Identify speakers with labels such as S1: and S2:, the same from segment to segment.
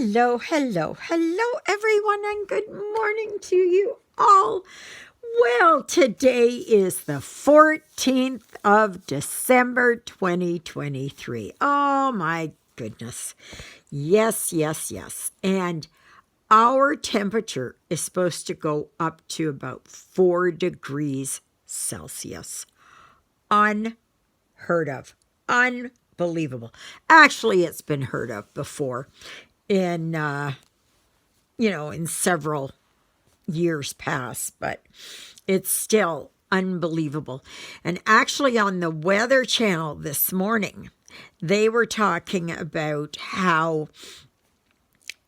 S1: Hello, hello, hello, everyone, and good morning to you all. Well, today is the 14th of December, 2023. Oh, my goodness. Yes, yes, yes. And our temperature is supposed to go up to about 4 degrees Celsius. Unheard of. Unbelievable. Actually, it's been heard of before in in several years past, but it's still unbelievable. And actually, on the Weather Channel this morning, they were talking about how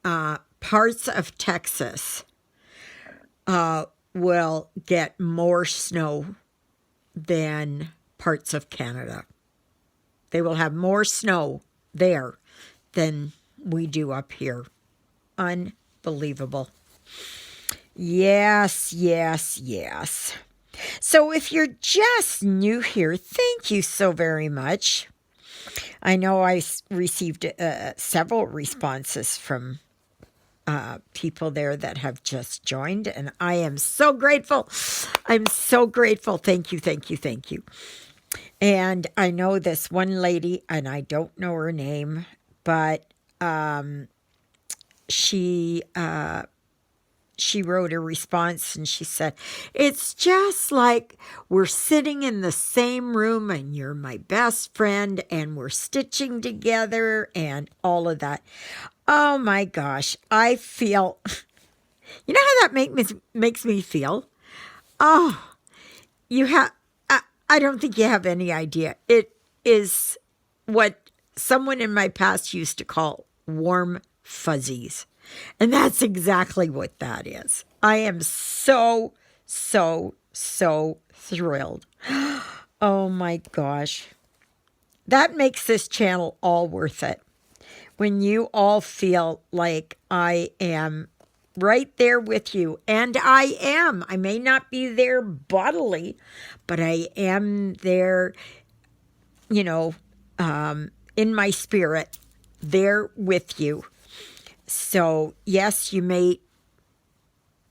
S1: parts of Texas will get more snow than parts of Canada. They will have more snow there than we do up here. Unbelievable. Yes, yes, yes. So if you're just new here, thank you so very much. I know I received several responses from people there that have just joined, and I am so grateful. I'm so grateful. Thank you, thank you, thank you. And I know this one lady, and I don't know her name, but she wrote a response and she said, "It's just like we're sitting in the same room and you're my best friend and we're stitching together and all of that." Oh my gosh, I feel, you know how that makes me feel? Oh, you have, I don't think you have any idea. It is what someone in my past used to call warm fuzzies. And that's exactly what that is. I am so, so, so thrilled. Oh my gosh. That makes this channel all worth it. When you all feel like I am right there with you. And I am. I may not be there bodily, but I am there, you know, in my spirit, there with you. So, yes, you may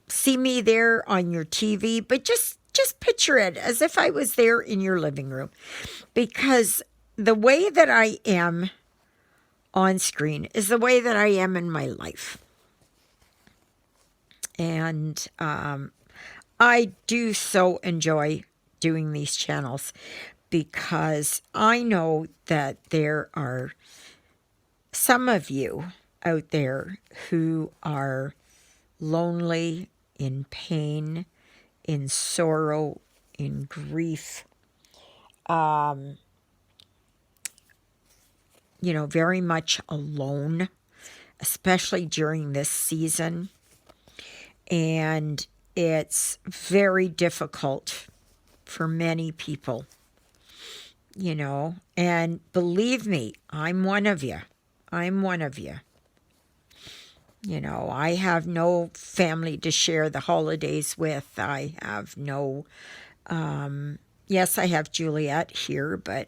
S1: see me there on your TV, but just picture it as if I was there in your living room. Because the way that I am on screen is the way that I am in my life. And I do so enjoy doing these channels because I know that there are some of you out there who are lonely, in pain, in sorrow, in grief, very much alone, especially during this season. And it's very difficult for many people, and believe me, I'm one of you. I'm one of you. I have no family to share the holidays with. I have no, yes, I have Juliet here, but,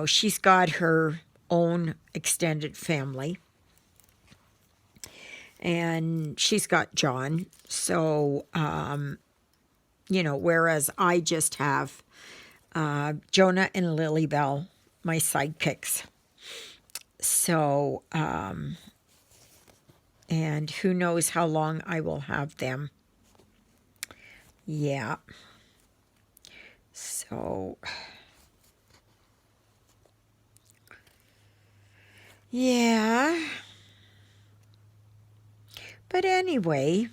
S1: she's got her own extended family. And she's got John. So, whereas I just have Jonah and Lilybell, my sidekicks. So, and who knows how long I will have them. Yeah. So, yeah. But anyway,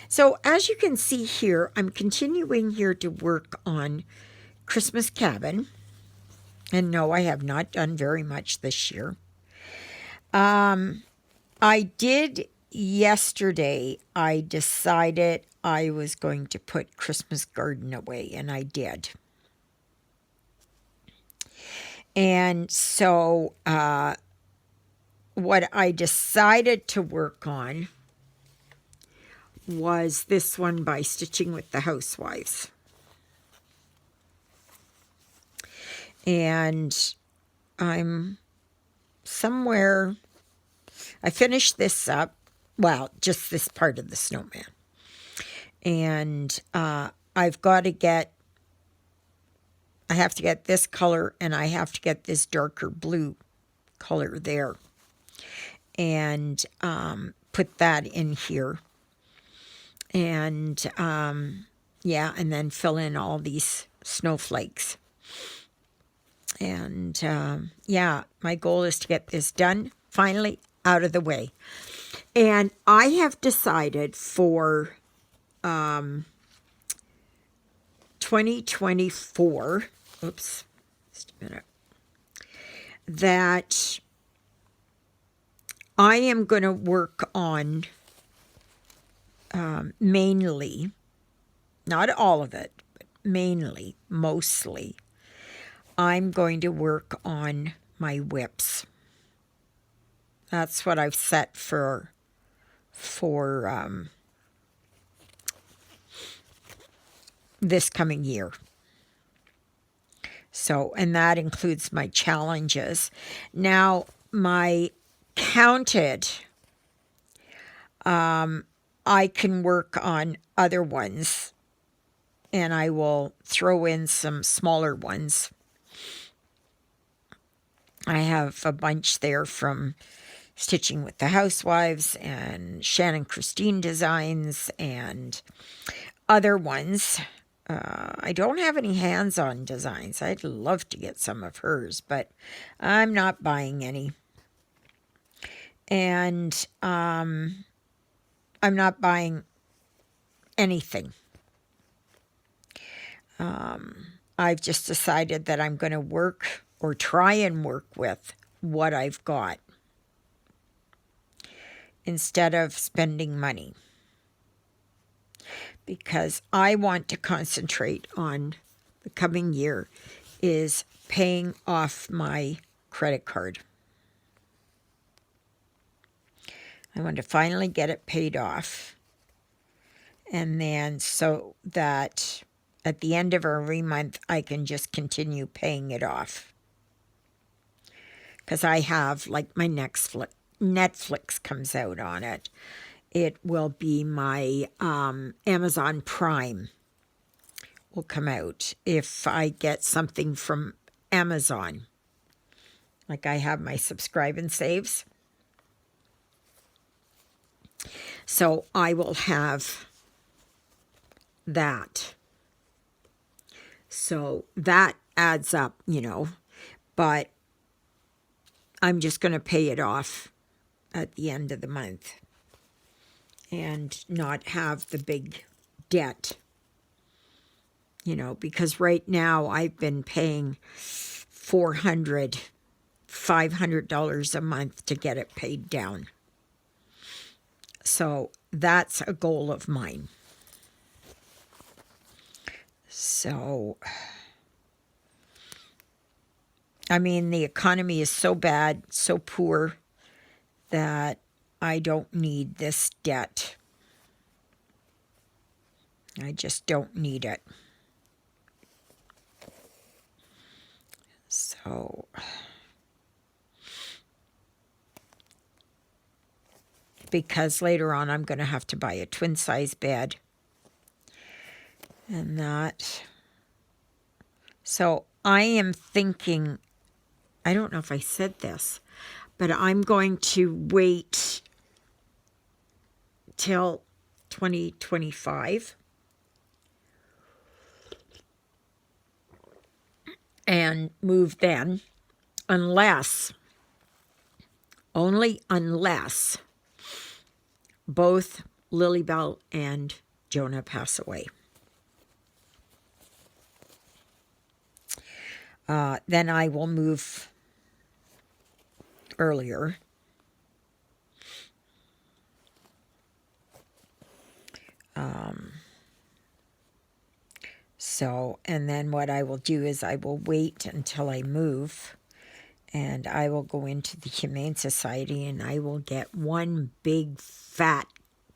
S1: so as you can see here, I'm continuing here to work on Christmas Cabin. And no, I have not done very much this year. I did yesterday. I decided I was going to put Christmas Garden away, and I did. And so what I decided to work on was this one by Stitching with the Housewives. And I'm somewhere I finished this up. Well, just this part of the snowman. And I've got to get, I have to get this color and I have to get this darker blue color there. And put that in here. And yeah, and then fill in all these snowflakes. And yeah, my goal is to get this done finally out of the way. And I have decided for 2024, oops, just a minute, that I am going to work on mainly, not all of it, but mainly, mostly, I'm going to work on my whips. That's what I've set for this coming year. So, and that includes my challenges. Now, my counted, I can work on other ones, and I will throw in some smaller ones. I have a bunch there from Stitching with the Housewives and Shannon Christine Designs and other ones. I don't have any hands-on designs. I'd love to get some of hers, but I'm not buying any. And I'm not buying anything. I've just decided that I'm going to work or try and work with what I've got instead of spending money. Because I want to concentrate on the coming year is paying off my credit card. I want to finally get it paid off. And then so that at the end of every month, I can just continue paying it off. Because I have, like, my Netflix comes out on it. It will be my Amazon Prime will come out if I get something from Amazon. Like I have my subscribe and saves. So I will have that. So that adds up, you know, but I'm just going to pay it off at the end of the month and not have the big debt, you know, because right now I've been paying $400, $500 a month to get it paid down. So that's a goal of mine. So, I mean, the economy is so bad, so poor, that I don't need this debt. I just don't need it. So, because later on I'm going to have to buy a twin size bed. And that. So I am thinking, I don't know if I said this, but I'm going to wait till 2025 and move then, only unless both Lilybell and Jonah pass away. Then I will move earlier. So, and then what I will do is I will wait until I move, and I will go into the Humane Society, and I will get one big fat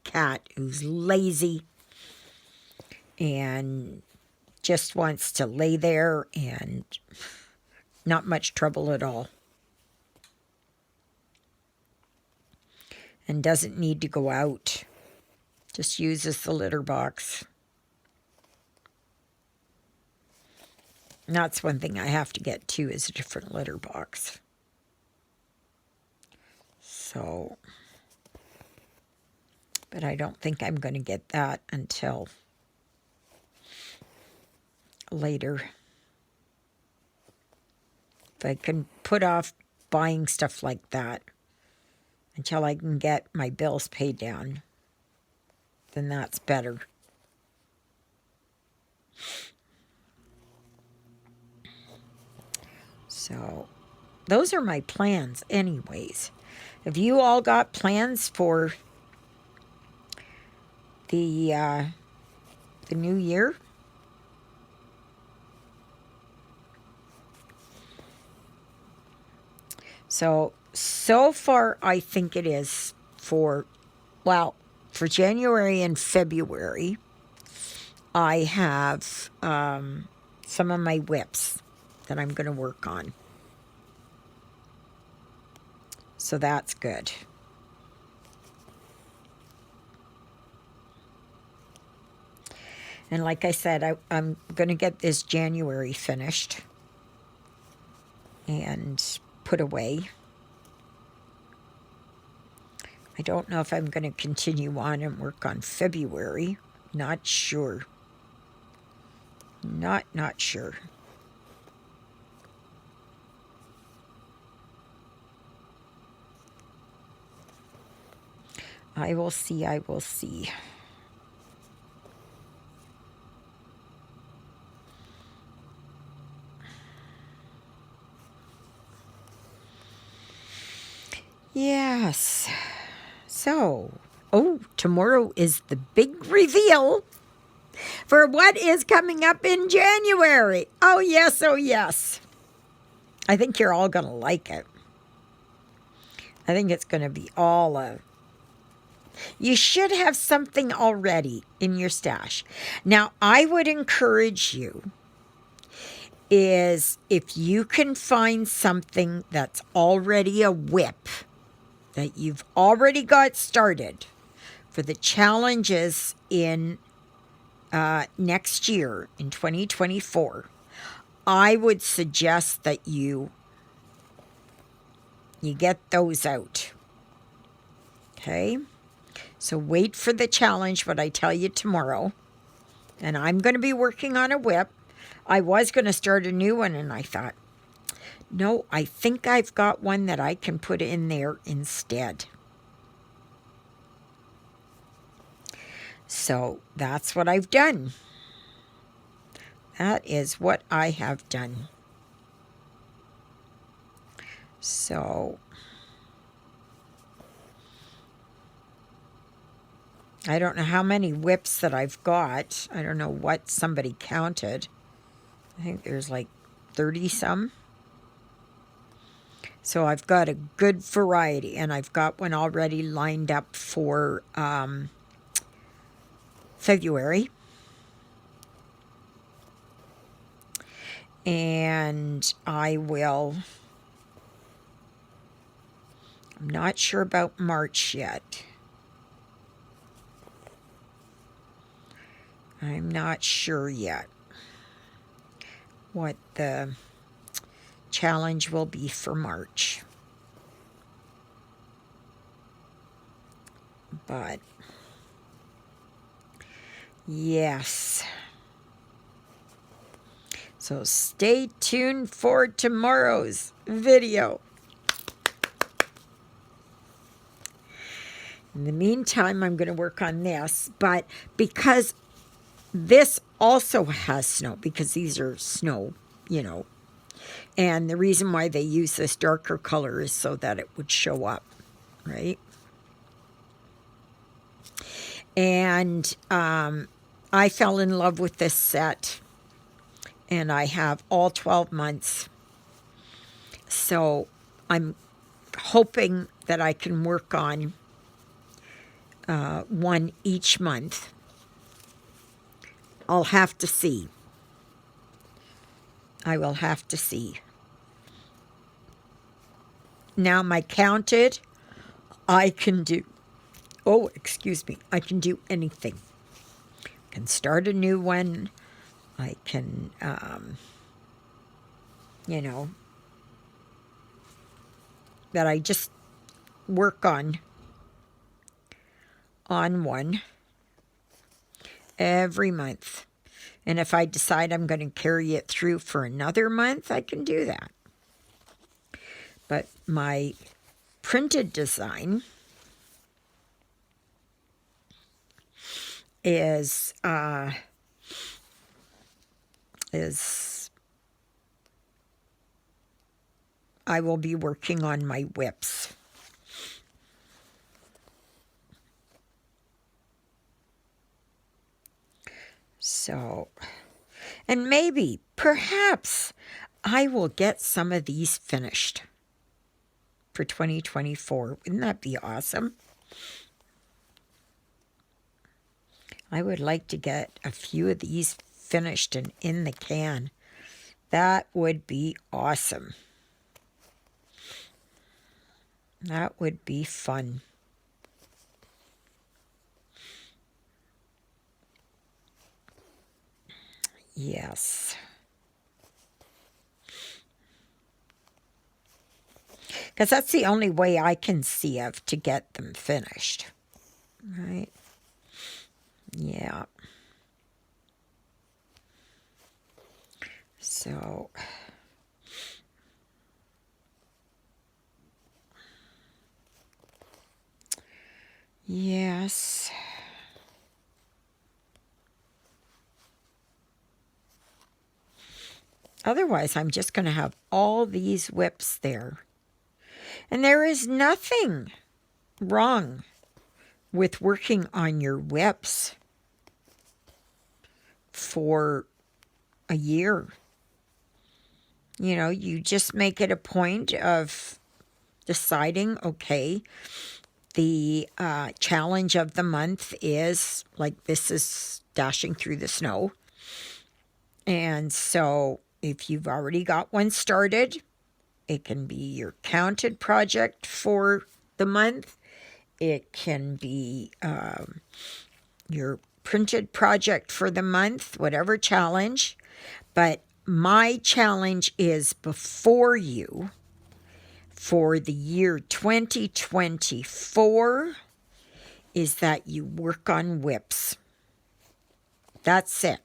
S1: cat who's lazy and just wants to lay there and not much trouble at all. and doesn't need to go out. Just uses the litter box. And that's one thing I have to get too, is a different litter box. So, but I don't think I'm going to get that until later. If I can put off buying stuff like that until I can get my bills paid down, then that's better. So, those are my plans anyways. Have you all got plans for the new year? So far I think it is for January and February. I have some of my whips that I'm going to work on. So that's good. And like I said, I'm going to get this January finished and put away. I don't know if I'm going to continue on and work on February. Not sure. Not sure. I will see. Yes. So, tomorrow is the big reveal for what is coming up in January. Oh, yes. I think you're all going to like it. I think it's going to be all you should have something already in your stash. Now, I would encourage you is if you can find something that's already a whip, that you've already got started for the challenges in next year, in 2024, I would suggest that you get those out. Okay? So wait for the challenge, what I tell you tomorrow. And I'm going to be working on a whip. I was going to start a new one, and I thought, no, I think I've got one that I can put in there instead. So that's what I've done. That is what I have done. So I don't know how many whips that I've got. I don't know what somebody counted. I think there's like 30 some. So I've got a good variety, and I've got one already lined up for February. And I'm not sure about March yet. I'm not sure yet what the challenge will be for March. But yes. So stay tuned for tomorrow's video. In the meantime, I'm going to work on this, but because this also has snow, because these are snow, and the reason why they use this darker color is so that it would show up, right? And I fell in love with this set, and I have all 12 months. So I'm hoping that I can work on one each month. I'll have to see. I will have to see. Now my counted, I can do Oh, excuse me. I can do anything. I can start a new one. I can, you know, that I just work on one every month. And if I decide I'm going to carry it through for another month, I can do that. But my printed design is I will be working on my whips. So, and maybe, perhaps, I will get some of these finished for 2024. Wouldn't that be awesome? I would like to get a few of these finished and in the can. That would be awesome. That would be fun. Yes. Because that's the only way I can see of to get them finished. Right? Yeah. So, yes. Otherwise, I'm just going to have all these whips there. And there is nothing wrong with working on your whips for a year. You know, you just make it a point of deciding, okay, the challenge of the month is, like, this is dashing through the snow. And so if you've already got one started, it can be your counted project for the month. It can be your printed project for the month, whatever challenge. But my challenge is before you for the year 2024 is that you work on whips. That's it.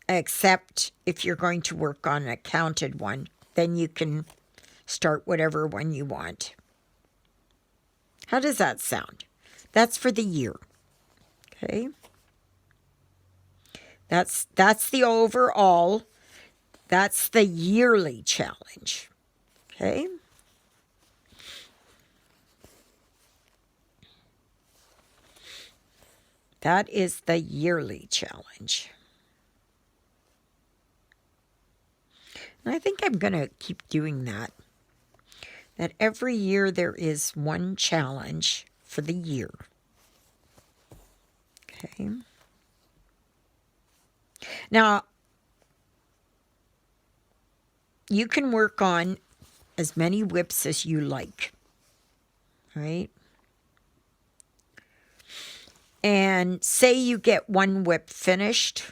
S1: Except if you're going to work on a counted one, then you can start whatever one you want. How does that sound? That's for the year. Okay. That's the overall. That's the yearly challenge. Okay. That is the yearly challenge. And I think I'm going to keep doing that. That every year there is one challenge for the year. Okay. Now, you can work on as many whips as you like. Right? And say you get one whip finished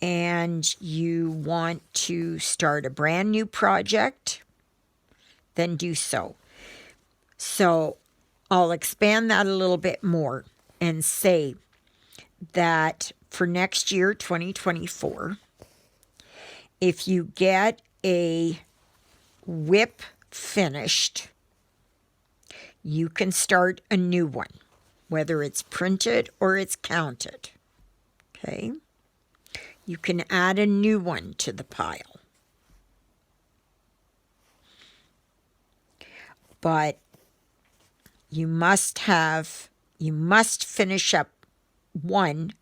S1: and you want to start a brand new project, then do so. So I'll expand that a little bit more and say that for next year, 2024, if you get a whip finished, you can start a new one, whether it's printed or it's counted. Okay? You can add a new one to the pile. But you must finish up one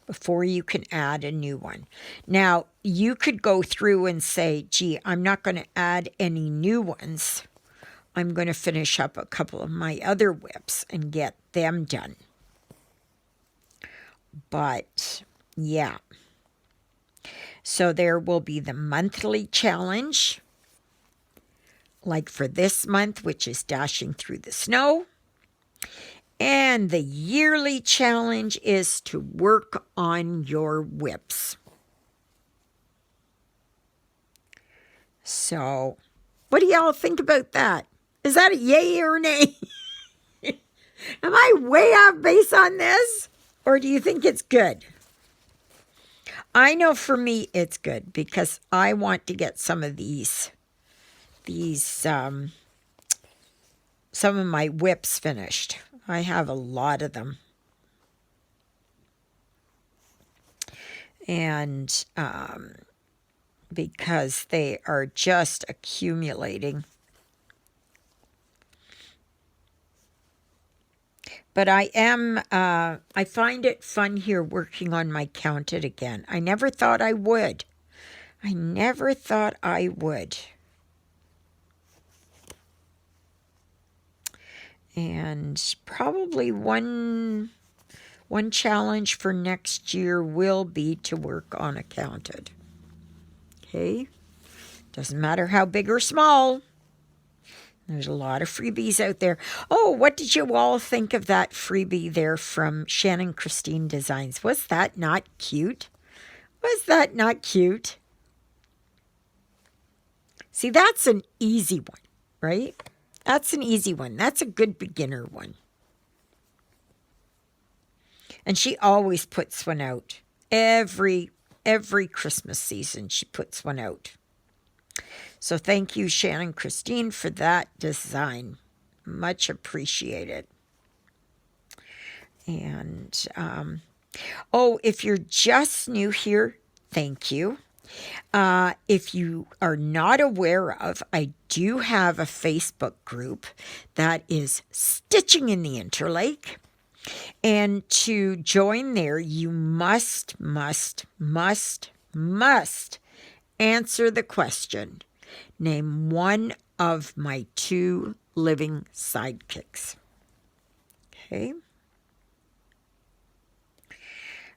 S1: before you can add a new one. Now, you could go through and say, gee, I'm not going to add any new ones. I'm going to finish up a couple of my other whips and get them done. But, yeah. So there will be the monthly challenge, like for this month, which is dashing through the snow. And the yearly challenge is to work on your whips. So, what do y'all think about that? Is that a yay or nay? Am I way off base on this? Or do you think it's good? I know for me it's good because I want to get some of some of my whips finished. I have a lot of them. And because they are just accumulating. But I find it fun here working on my Counted again. I never thought I would. And probably one challenge for next year will be to work on a Counted. Okay? Doesn't matter how big or small. There's a lot of freebies out there. Oh, what did you all think of that freebie there from Shannon Christine Designs? Was that not cute? See, that's an easy one, right? That's an easy one. That's a good beginner one. And she always puts one out. Every Christmas season, she puts one out. So thank you, Shannon Christine, for that design. Much appreciated. And, if you're just new here, thank you. If you are not aware of, I do have a Facebook group that is Stitching in the Interlake. And to join there, you must answer the question. Name one of my 2 living sidekicks. Okay.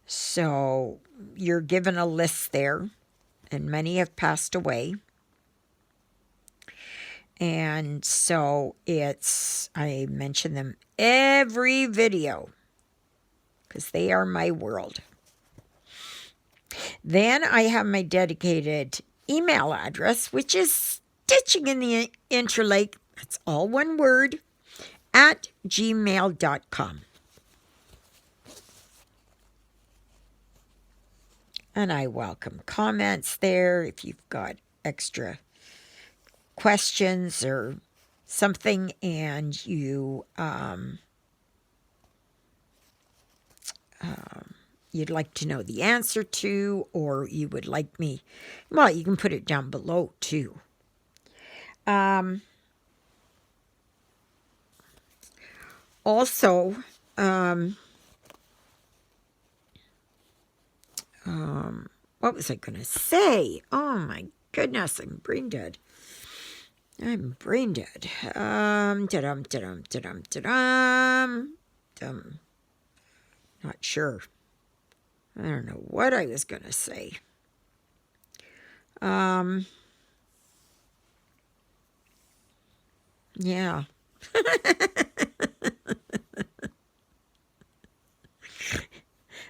S1: So you're given a list there, and many have passed away. And so I mention them every video because they are my world. Then I have my dedicated email address, which is Stitching in the Interlake, that's all one word, at gmail.com. And I welcome comments there if you've got extra questions or something and you'd like to know the answer to, or you would like me, well, you can put it down below too. Also, what was I going to say? Oh my goodness, I'm brain dead. Not sure. I don't know what I was going to say. Yeah.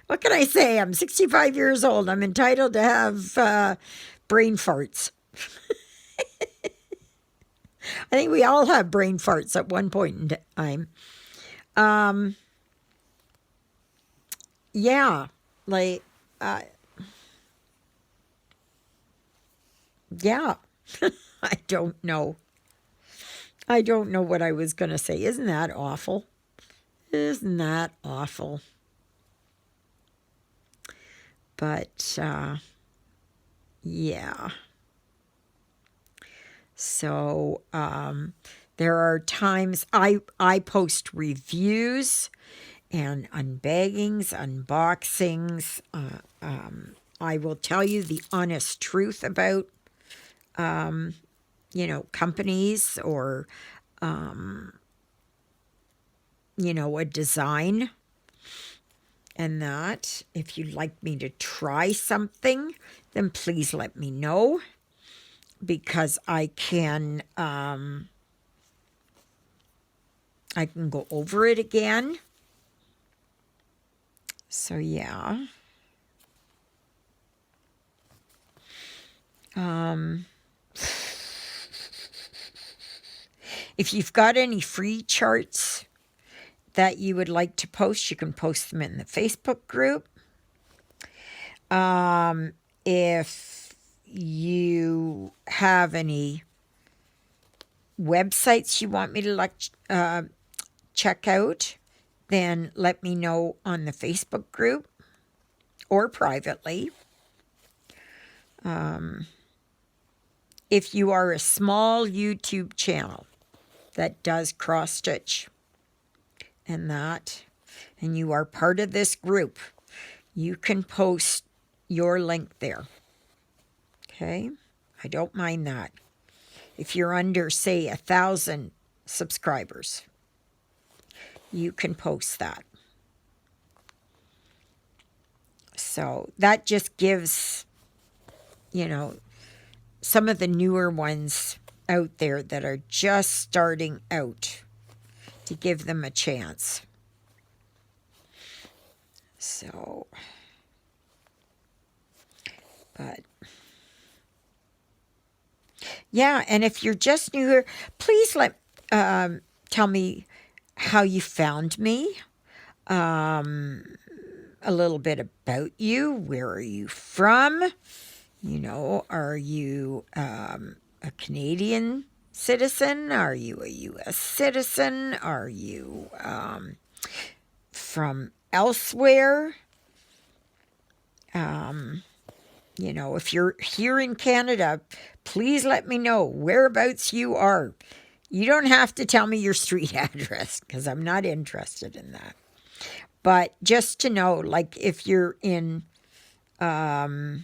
S1: What can I say? I'm 65 years old. I'm entitled to have brain farts. I think we all have brain farts at one point in time. Yeah, like, yeah, I don't know. I don't know what I was going to say. Isn't that awful? Isn't that awful? But, yeah. So, there are times I post reviews and unbaggings, unboxings. I will tell you the honest truth about, companies or, a design. And that, if you'd like me to try something, then please let me know. Because I can, I can go over it again. So yeah. If you've got any free charts that you would like to post, you can post them in the Facebook group. If you have any websites you want me to check out, then let me know on the Facebook group or privately. If you are a small YouTube channel that does cross stitch and you are part of this group, you can post your link there. Okay? I don't mind that. If you're under, say, 1,000 subscribers, you can post that. So that just gives, some of the newer ones out there that are just starting out, to give them a chance. So, but yeah, and if you're just new here, please tell me how you found me. A little bit about you. Where are you from? Are you a Canadian citizen? Are you a U.S. citizen? Are you from elsewhere? If you're here in Canada, please let me know whereabouts you are. You don't have to tell me your street address, because I'm not interested in that. But just to know, like if you're in the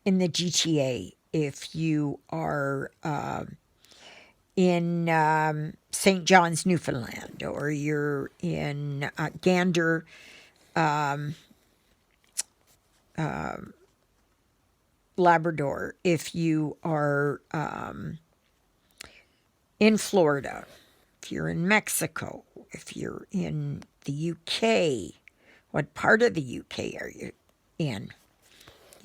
S1: GTA, if you are in St. John's, Newfoundland, or you're in Gander, Labrador, if you are in Florida, if you're in Mexico, if you're in the UK, what part of the UK are you in?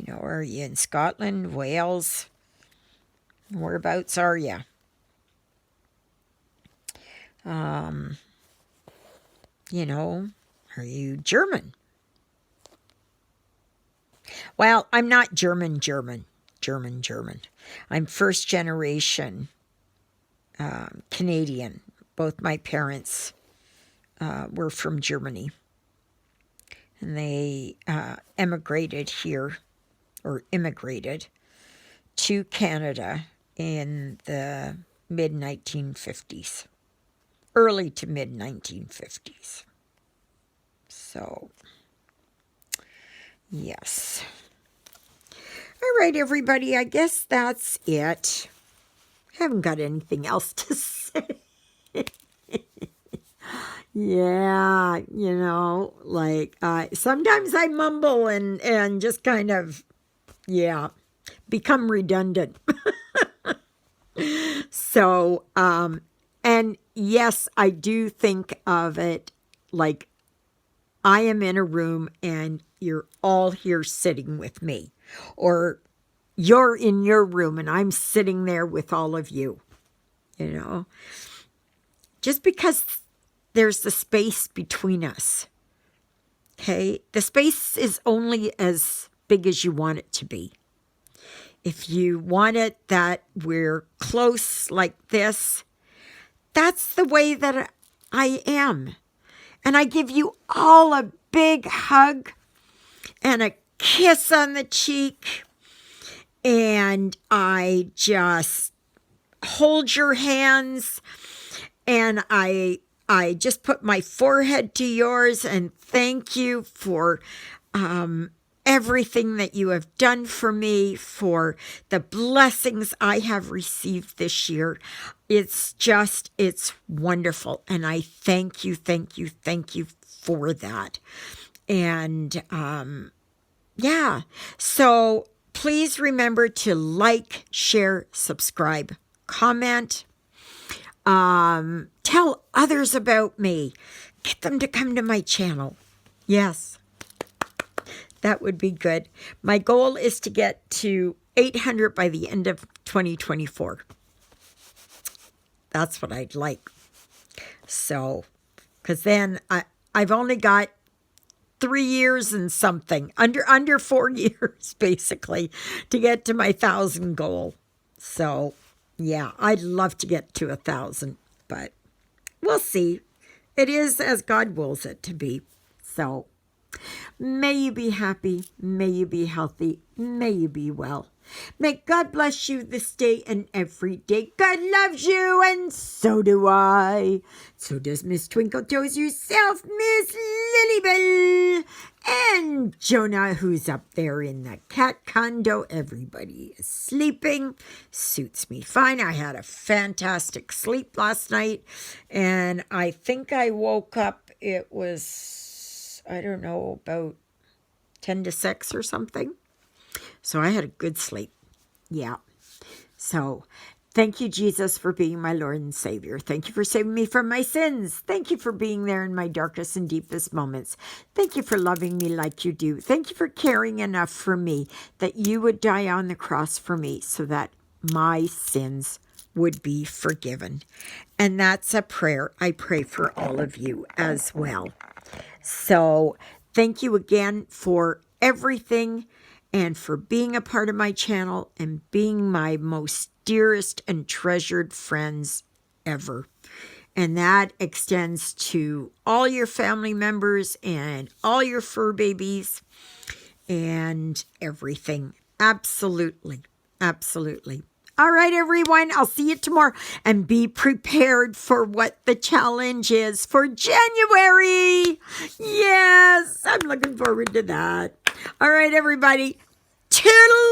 S1: Are you in Scotland, Wales? Whereabouts are you? Are you German? Well, I'm not German. I'm first generation Canadian. Both my parents were from Germany. And they immigrated to Canada in the mid-1950s. Early to mid-1950s. So, yes. All right, everybody, I guess that's it. I haven't got anything else to say. Yeah, sometimes I mumble and just kind of, become redundant. So, and yes, I do think of it like I am in a room and you're all here sitting with me, or you're in your room and I'm sitting there with all of you, just because there's the space between us. Okay. The space is only as big as you want it to be. If you want it that we're close like this, that's the way that I am. And I give you all a big hug and a kiss on the cheek. And I just hold your hands and I just put my forehead to yours and thank you for everything that you have done for me, for the blessings I have received this year. It's wonderful. And I thank you for that. And so please remember to like, share, subscribe, comment. Tell others about me. Get them to come to my channel. Yes, that would be good. My goal is to get to 800 by the end of 2024. That's what I'd like. So, because then I've only got 3 years and something, under 4 years, basically, to get to my 1,000 goal. So, yeah, I'd love to get to 1,000, but we'll see. It is as God wills it to be. So, may you be happy. May you be healthy. May you be well. May God bless you this day and every day. God loves you, and so do I. So does Miss Twinkle Toes yourself, Miss Lilybell, and Jonah, who's up there in the cat condo. Everybody is sleeping. Suits me fine. I had a fantastic sleep last night, and I think I woke up, it was, I don't know, about 10 to 6 or something. So I had a good sleep. Yeah. So thank you, Jesus, for being my Lord and Savior. Thank you for saving me from my sins. Thank you for being there in my darkest and deepest moments. Thank you for loving me like you do. Thank you for caring enough for me that you would die on the cross for me so that my sins would be forgiven. And that's a prayer I pray for all of you as well. So thank you again for everything, and for being a part of my channel and being my most dearest and treasured friends ever. And that extends to all your family members and all your fur babies and everything. Absolutely. Absolutely. All right, everyone, I'll see you tomorrow, and be prepared for what the challenge is for January. Yes, I'm looking forward to that. All right, everybody, toodaloo.